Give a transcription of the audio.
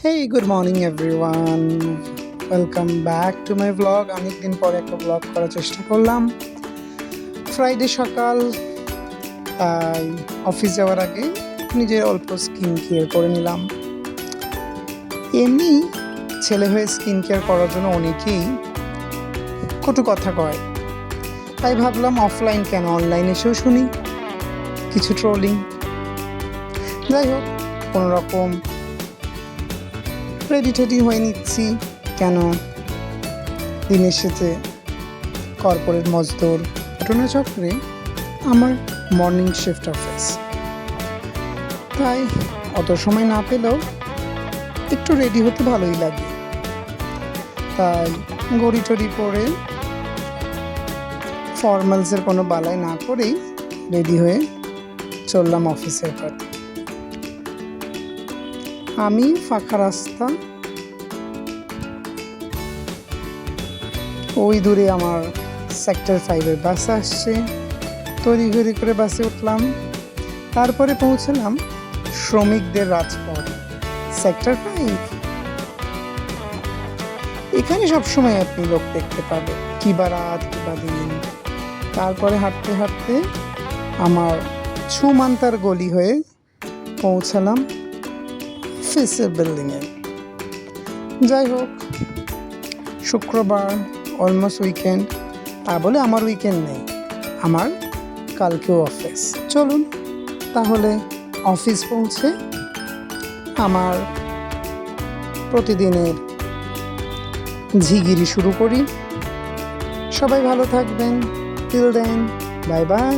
Hey, good morning everyone. Welcome back to my vlog. অনেকদিন পরে একটা vlog করার চেষ্টা করলাম। ফ্রাইডে সকাল, তাই অফিস যাওয়ার আগে নিজের অল্প স্কিন কেয়ার করে নিলাম। এমনি ছেলে হয়ে স্কিন কেয়ার করার জন্য অনেকেই কটু কথা কয়, তাই ভাবলাম অফলাইন কেন অনলাইন এসেও শুনি কিছু ট্রোলিং। যাই হোক, কোনোরকম রেডি হয়ে নিচ্ছি। কেন দিনের শেষে কর্পোরেট মজদুর ঘটনা চক্রে আমার মর্নিং শিফট অফিস, তাই অত সময় না পেলেও একটু রেডি হতে ভালোই লাগে। তাই ঘড়ি টড়ি পরে ফর্মালসের কোনো বালাই না করেই রেডি হয়ে চললাম অফিসের পথে। আমি ফাঁকা রাস্তা, ওই দূরে আমার সেক্টর 5-এর বাস আসছে, তড়িঘড়ি করে বাসে উঠলাম। তারপরে পৌঁছলাম শ্রমিকদের রাজপথ, সেক্টর 5। এখানে সবসময় আপনি লোক দেখতে পাবেন, কিবা রাত কিবা দিন। তারপরে হাঁটতে হাঁটতে আমার ছুমান্তার গলি হয়ে পৌঁছালাম অফিসের বিল্ডিংয়ে। যাই হোক, শুক্রবার, অলমোস্ট উইকেন্ড। তা বলে আমার উইকেন্ড নেই, আমার কালকেও অফিস। চলুন তাহলে অফিস পৌঁছে আমার প্রতিদিনের ঝিগিরি শুরু করি। সবাই ভালো থাকবেন। Till then, bye by.